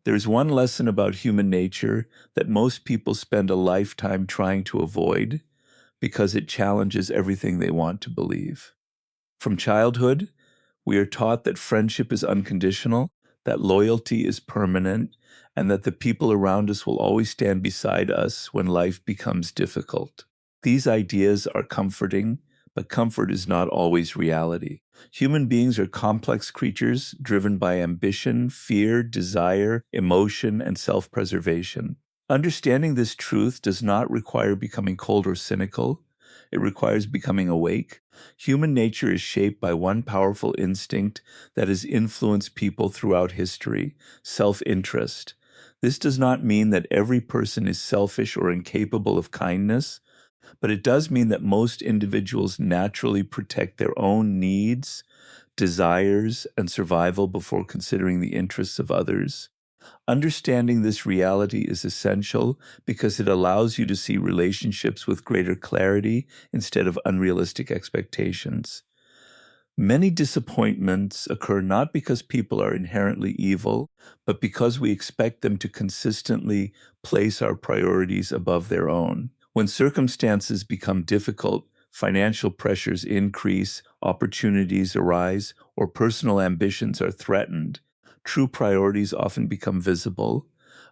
There's one lesson about human nature that most people spend a lifetime trying to avoid because it challenges everything they want to believe. From childhood, we are taught that friendship is unconditional, that loyalty is permanent, and that the people around us will always stand beside us when life becomes difficult. These ideas are comforting, but comfort is not always reality. Human beings are complex creatures driven by ambition, fear, desire, emotion, and self-preservation. Understanding this truth does not require becoming cold or cynical. It requires becoming awake. Human nature is shaped by one powerful instinct that has influenced people throughout history: self-interest. This does not mean that every person is selfish or incapable of kindness, but it does mean that most individuals naturally protect their own needs, desires, and survival before considering the interests of others. Understanding this reality is essential because it allows you to see relationships with greater clarity instead of unrealistic expectations. Many disappointments occur not because people are inherently evil, but because we expect them to consistently place our priorities above their own. When circumstances become difficult, financial pressures increase, opportunities arise, or personal ambitions are threatened, true priorities often become visible.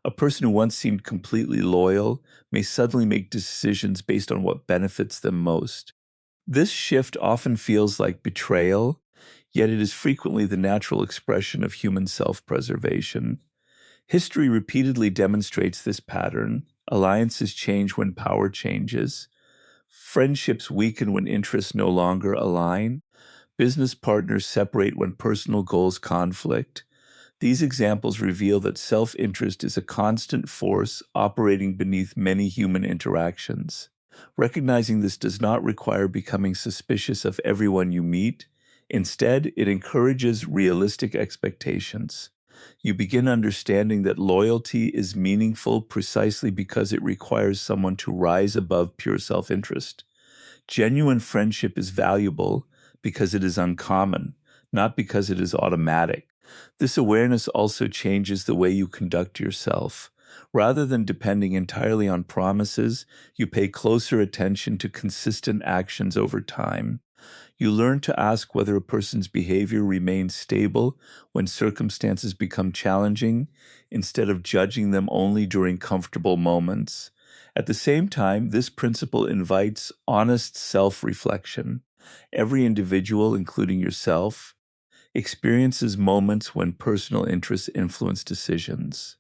A person who once seemed completely loyal may suddenly make decisions based on what benefits them most. This shift often feels like betrayal, yet it is frequently the natural expression of human self-preservation. History repeatedly demonstrates this pattern. Alliances change when power changes. Friendships weaken when interests no longer align. Business partners separate when personal goals conflict. These examples reveal that self-interest is a constant force operating beneath many human interactions. Recognizing this does not require becoming suspicious of everyone you meet. Instead, it encourages realistic expectations. You begin understanding that loyalty is meaningful precisely because it requires someone to rise above pure self-interest. Genuine friendship is valuable because it is uncommon, not because it is automatic. This awareness also changes the way you conduct yourself. Rather than depending entirely on promises, you pay closer attention to consistent actions over time. You learn to ask whether a person's behavior remains stable when circumstances become challenging, instead of judging them only during comfortable moments. At the same time, this principle invites honest self-reflection. Every individual, including yourself, experiences moments when personal interests influence decisions.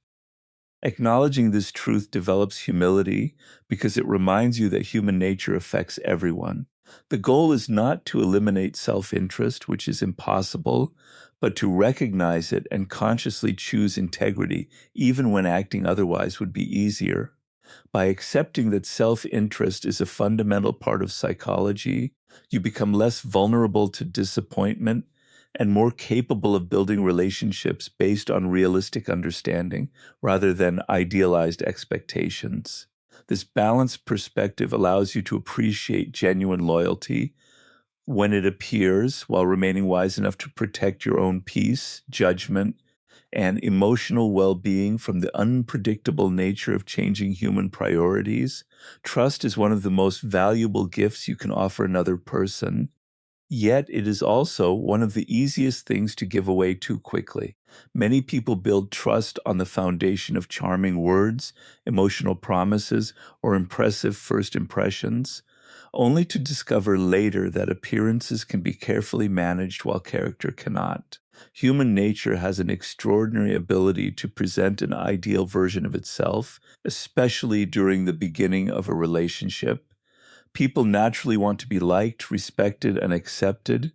Acknowledging this truth develops humility because it reminds you that human nature affects everyone. The goal is not to eliminate self-interest, which is impossible, but to recognize it and consciously choose integrity, even when acting otherwise would be easier. By accepting that self-interest is a fundamental part of psychology, you become less vulnerable to disappointment and more capable of building relationships based on realistic understanding rather than idealized expectations. This balanced perspective allows you to appreciate genuine loyalty when it appears, while remaining wise enough to protect your own peace, judgment, and emotional well-being from the unpredictable nature of changing human priorities. Trust is one of the most valuable gifts you can offer another person. Yet it is also one of the easiest things to give away too quickly. Many people build trust on the foundation of charming words, emotional promises, or impressive first impressions, only to discover later that appearances can be carefully managed while character cannot. Human nature has an extraordinary ability to present an ideal version of itself, especially during the beginning of a relationship. People naturally want to be liked, respected, and accepted,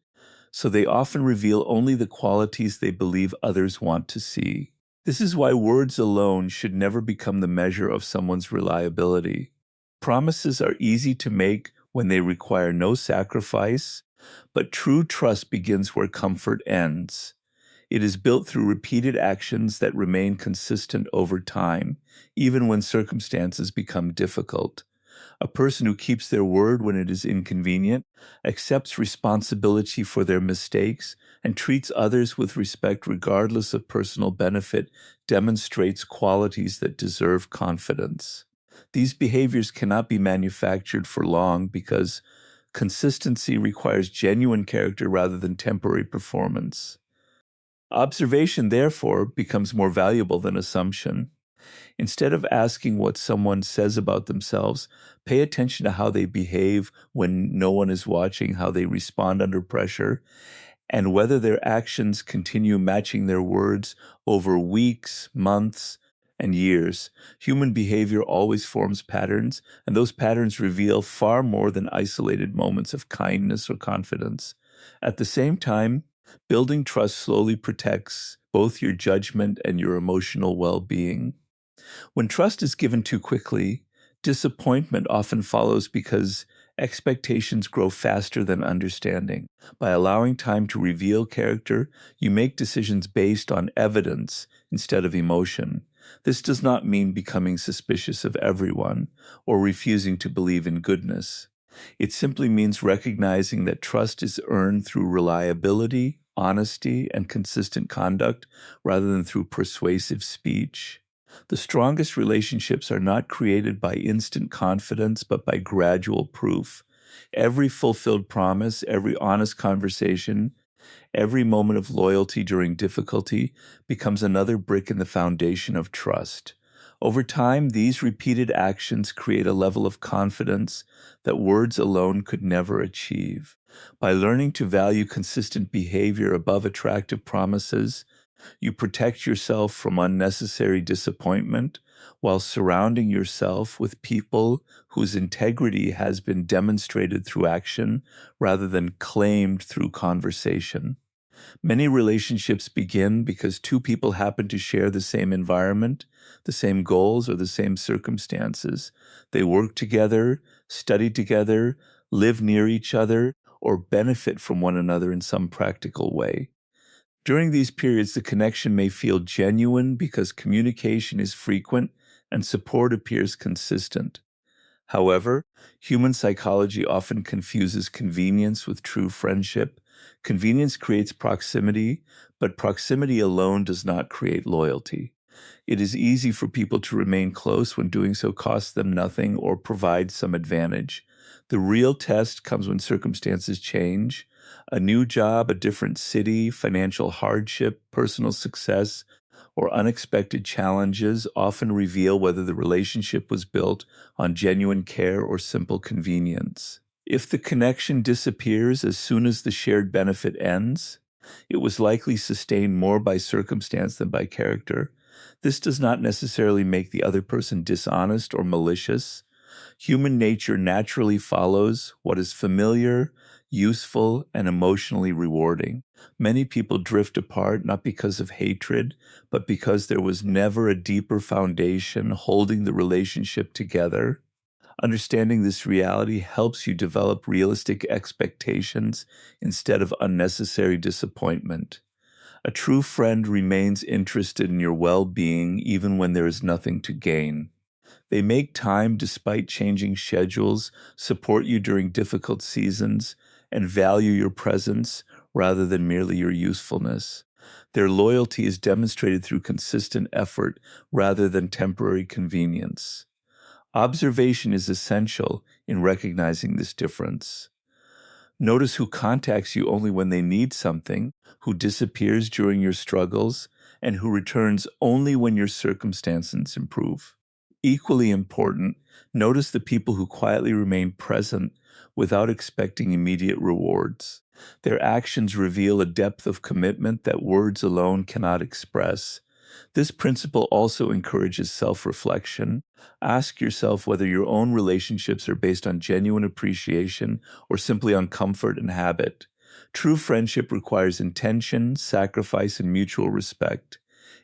so they often reveal only the qualities they believe others want to see. This is why words alone should never become the measure of someone's reliability. Promises are easy to make when they require no sacrifice, but true trust begins where comfort ends. It is built through repeated actions that remain consistent over time, even when circumstances become difficult. A person who keeps their word when it is inconvenient, accepts responsibility for their mistakes, and treats others with respect regardless of personal benefit demonstrates qualities that deserve confidence. These behaviors cannot be manufactured for long because consistency requires genuine character rather than temporary performance. Observation, therefore, becomes more valuable than assumption. Instead of asking what someone says about themselves, pay attention to how they behave when no one is watching, how they respond under pressure, and whether their actions continue matching their words over weeks, months, and years. Human behavior always forms patterns, and those patterns reveal far more than isolated moments of kindness or confidence. At the same time, building trust slowly protects both your judgment and your emotional well-being. When trust is given too quickly, disappointment often follows because expectations grow faster than understanding. By allowing time to reveal character, you make decisions based on evidence instead of emotion. This does not mean becoming suspicious of everyone or refusing to believe in goodness. It simply means recognizing that trust is earned through reliability, honesty, and consistent conduct rather than through persuasive speech. The strongest relationships are not created by instant confidence, but by gradual proof. Every fulfilled promise, every honest conversation, every moment of loyalty during difficulty becomes another brick in the foundation of trust. Over time, these repeated actions create a level of confidence that words alone could never achieve. By learning to value consistent behavior above attractive promises, you protect yourself from unnecessary disappointment while surrounding yourself with people whose integrity has been demonstrated through action rather than claimed through conversation. Many relationships begin because two people happen to share the same environment, the same goals, or the same circumstances. They work together, study together, live near each other, or benefit from one another in some practical way. During these periods, the connection may feel genuine because communication is frequent and support appears consistent. However, human psychology often confuses convenience with true friendship. Convenience creates proximity, but proximity alone does not create loyalty. It is easy for people to remain close when doing so costs them nothing or provides some advantage. The real test comes when circumstances change. A new job, a different city, financial hardship, personal success, or unexpected challenges often reveal whether the relationship was built on genuine care or simple convenience. If the connection disappears as soon as the shared benefit ends, it was likely sustained more by circumstance than by character. This does not necessarily make the other person dishonest or malicious. Human nature naturally follows what is familiar, useful, and emotionally rewarding. Many people drift apart not because of hatred, but because there was never a deeper foundation holding the relationship together. Understanding this reality helps you develop realistic expectations instead of unnecessary disappointment. A true friend remains interested in your well-being even when there is nothing to gain. They make time despite changing schedules, support you during difficult seasons, and value your presence rather than merely your usefulness. Their loyalty is demonstrated through consistent effort rather than temporary convenience. Observation is essential in recognizing this difference. Notice who contacts you only when they need something, who disappears during your struggles, and who returns only when your circumstances improve. Equally important, notice the people who quietly remain present without expecting immediate rewards. Their actions reveal a depth of commitment that words alone cannot express. This principle also encourages self-reflection. Ask yourself whether your own relationships are based on genuine appreciation or simply on comfort and habit. True friendship requires intention, sacrifice, and mutual respect.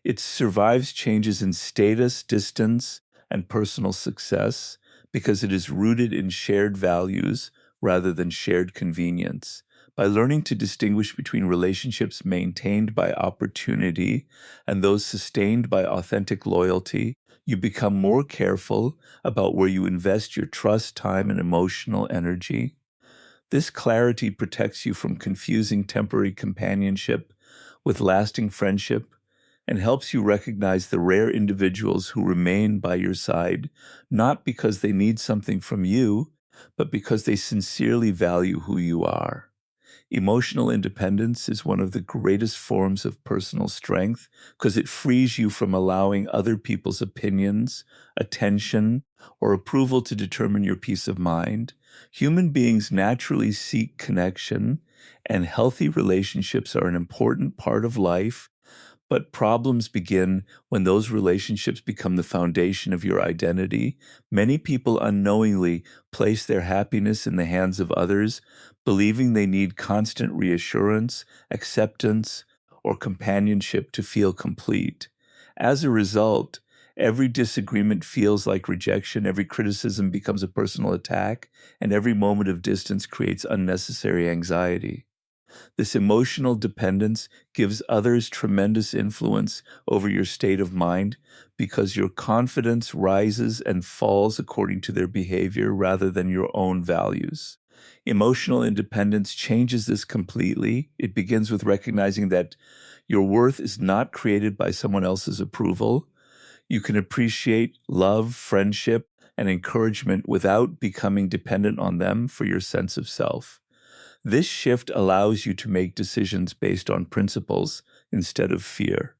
It survives changes in status, distance, and personal success because it is rooted in shared values rather than shared convenience. By learning to distinguish between relationships maintained by opportunity and those sustained by authentic loyalty, you become more careful about where you invest your trust, time, and emotional energy. This clarity protects you from confusing temporary companionship with lasting friendship and helps you recognize the rare individuals who remain by your side, not because they need something from you, but because they sincerely value who you are. Emotional independence is one of the greatest forms of personal strength because it frees you from allowing other people's opinions, attention, or approval to determine your peace of mind. Human beings naturally seek connection, and healthy relationships are an important part of life, but problems begin when those relationships become the foundation of your identity. Many people unknowingly place their happiness in the hands of others, believing they need constant reassurance, acceptance, or companionship to feel complete. As a result, every disagreement feels like rejection, every criticism becomes a personal attack, and every moment of distance creates unnecessary anxiety. This emotional dependence gives others tremendous influence over your state of mind because your confidence rises and falls according to their behavior rather than your own values. Emotional independence changes this completely. It begins with recognizing that your worth is not created by someone else's approval. You can appreciate love, friendship, and encouragement without becoming dependent on them for your sense of self. This shift allows you to make decisions based on principles instead of fear.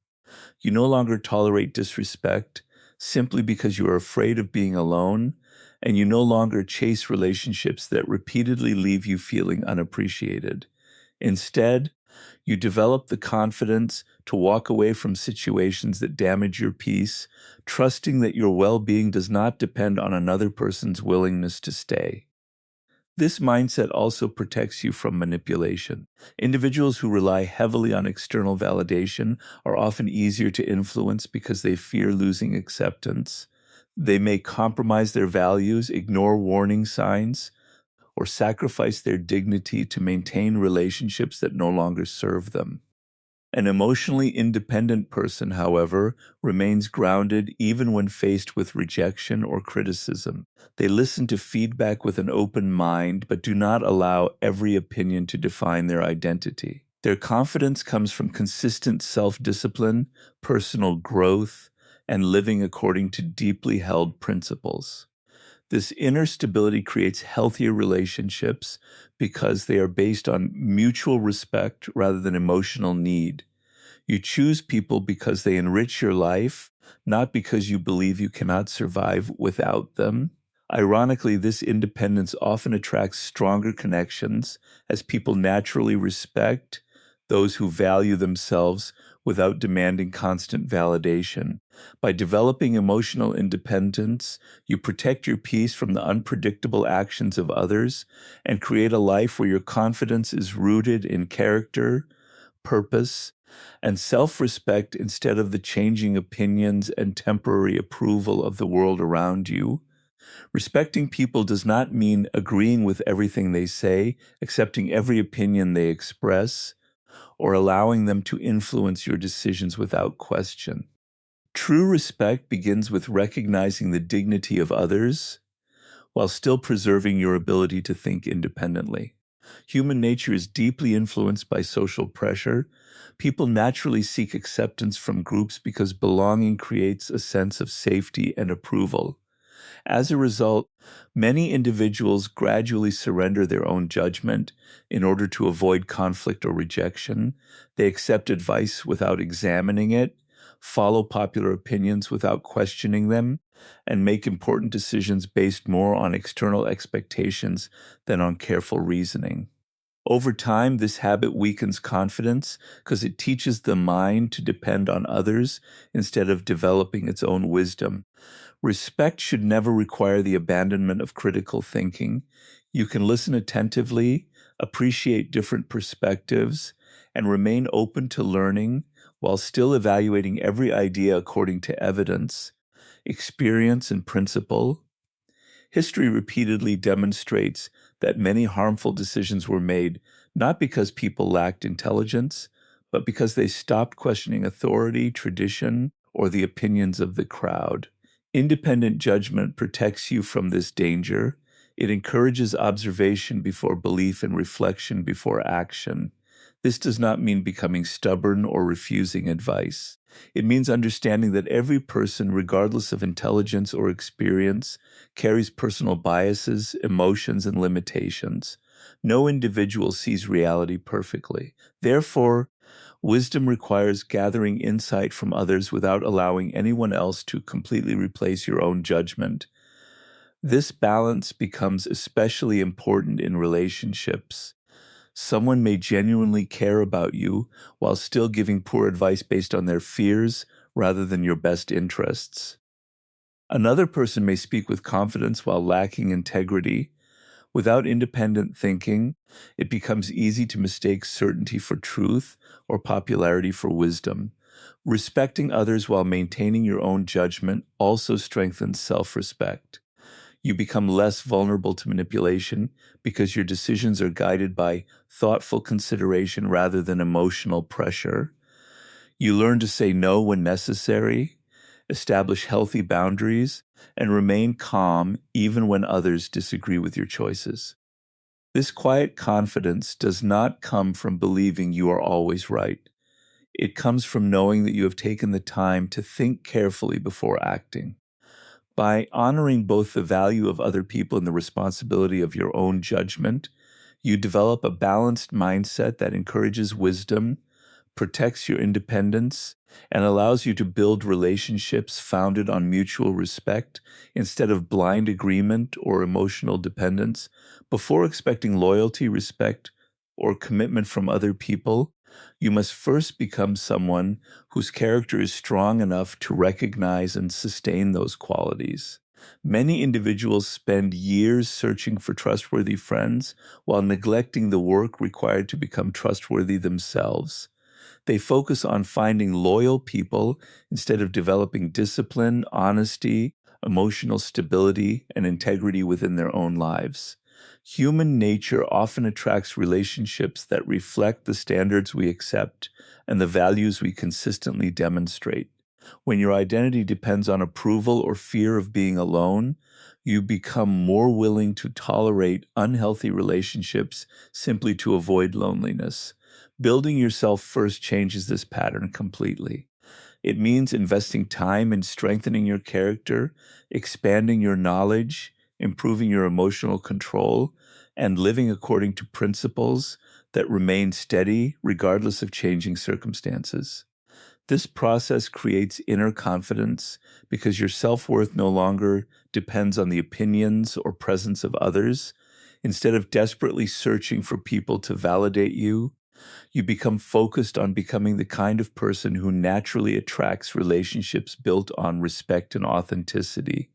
You no longer tolerate disrespect simply because you are afraid of being alone, and you no longer chase relationships that repeatedly leave you feeling unappreciated. Instead, you develop the confidence to walk away from situations that damage your peace, trusting that your well-being does not depend on another person's willingness to stay. This mindset also protects you from manipulation. Individuals who rely heavily on external validation are often easier to influence because they fear losing acceptance. They may compromise their values, ignore warning signs, or sacrifice their dignity to maintain relationships that no longer serve them. An emotionally independent person, however, remains grounded even when faced with rejection or criticism. They listen to feedback with an open mind, but do not allow every opinion to define their identity. Their confidence comes from consistent self-discipline, personal growth, and living according to deeply held principles. This inner stability creates healthier relationships because they are based on mutual respect rather than emotional need. You choose people because they enrich your life, not because you believe you cannot survive without them. Ironically, this independence often attracts stronger connections as people naturally respect those who value themselves without demanding constant validation. By developing emotional independence, you protect your peace from the unpredictable actions of others and create a life where your confidence is rooted in character, purpose, and self-respect instead of the changing opinions and temporary approval of the world around you. Respecting people does not mean agreeing with everything they say, accepting every opinion they express, or allowing them to influence your decisions without question. True respect begins with recognizing the dignity of others while still preserving your ability to think independently. Human nature is deeply influenced by social pressure. People naturally seek acceptance from groups because belonging creates a sense of safety and approval. As a result, many individuals gradually surrender their own judgment in order to avoid conflict or rejection. They accept advice without examining it, follow popular opinions without questioning them, and make important decisions based more on external expectations than on careful reasoning. Over time, this habit weakens confidence because it teaches the mind to depend on others instead of developing its own wisdom. Respect should never require the abandonment of critical thinking. You can listen attentively, appreciate different perspectives, and remain open to learning while still evaluating every idea according to evidence, experience, and principle. History repeatedly demonstrates that many harmful decisions were made not because people lacked intelligence, but because they stopped questioning authority, tradition, or the opinions of the crowd. Independent judgment protects you from this danger. It encourages observation before belief and reflection before action. This does not mean becoming stubborn or refusing advice. It means understanding that every person, regardless of intelligence or experience, carries personal biases, emotions, and limitations. No individual sees reality perfectly. Therefore, wisdom requires gathering insight from others without allowing anyone else to completely replace your own judgment. This balance becomes especially important in relationships. Someone may genuinely care about you while still giving poor advice based on their fears rather than your best interests. Another person may speak with confidence while lacking integrity. Without independent thinking, it becomes easy to mistake certainty for truth or popularity for wisdom. Respecting others while maintaining your own judgment also strengthens self-respect. You become less vulnerable to manipulation because your decisions are guided by thoughtful consideration rather than emotional pressure. You learn to say no when necessary, establish healthy boundaries, and remain calm even when others disagree with your choices. This quiet confidence does not come from believing you are always right. It comes from knowing that you have taken the time to think carefully before acting. By honoring both the value of other people and the responsibility of your own judgment, you develop a balanced mindset that encourages wisdom, protects your independence, and allows you to build relationships founded on mutual respect instead of blind agreement or emotional dependence. Before expecting loyalty, respect, or commitment from other people, you must first become someone whose character is strong enough to recognize and sustain those qualities. Many individuals spend years searching for trustworthy friends while neglecting the work required to become trustworthy themselves. They focus on finding loyal people instead of developing discipline, honesty, emotional stability, and integrity within their own lives. Human nature often attracts relationships that reflect the standards we accept and the values we consistently demonstrate. When your identity depends on approval or fear of being alone, you become more willing to tolerate unhealthy relationships simply to avoid loneliness. Building yourself first changes this pattern completely. It means investing time in strengthening your character, expanding your knowledge, improving your emotional control, and living according to principles that remain steady regardless of changing circumstances. This process creates inner confidence because your self-worth no longer depends on the opinions or presence of others. Instead of desperately searching for people to validate you, you become focused on becoming the kind of person who naturally attracts relationships built on respect and authenticity.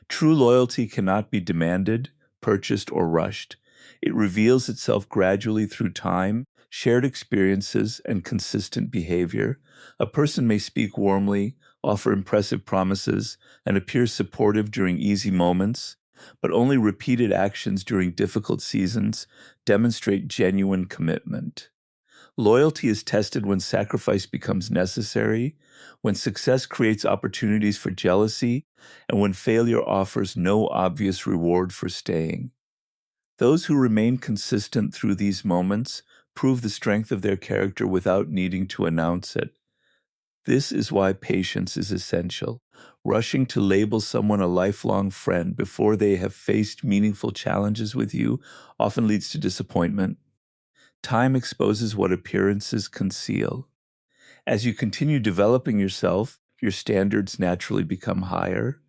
True loyalty cannot be demanded, purchased, or rushed. It reveals itself gradually through time, shared experiences, and consistent behavior. A person may speak warmly, offer impressive promises, and appear supportive during easy moments, but only repeated actions during difficult seasons demonstrate genuine commitment. Loyalty is tested when sacrifice becomes necessary, when success creates opportunities for jealousy, and when failure offers no obvious reward for staying. Those who remain consistent through these moments prove the strength of their character without needing to announce it. This is why patience is essential. Rushing to label someone a lifelong friend before they have faced meaningful challenges with you often leads to disappointment. Time exposes what appearances conceal. As you continue developing yourself, your standards naturally become higher.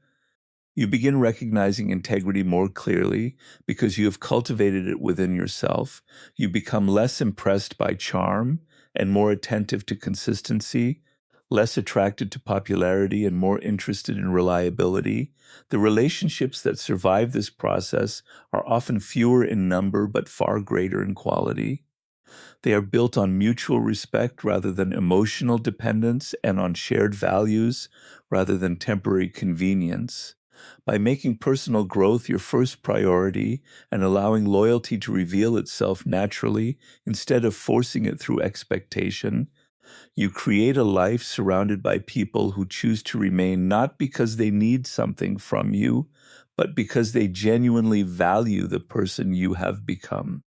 You begin recognizing integrity more clearly because you have cultivated it within yourself. You become less impressed by charm and more attentive to consistency, less attracted to popularity and more interested in reliability. The relationships that survive this process are often fewer in number but far greater in quality. They are built on mutual respect rather than emotional dependence and on shared values rather than temporary convenience. By making personal growth your first priority and allowing loyalty to reveal itself naturally instead of forcing it through expectation, you create a life surrounded by people who choose to remain not because they need something from you, but because they genuinely value the person you have become.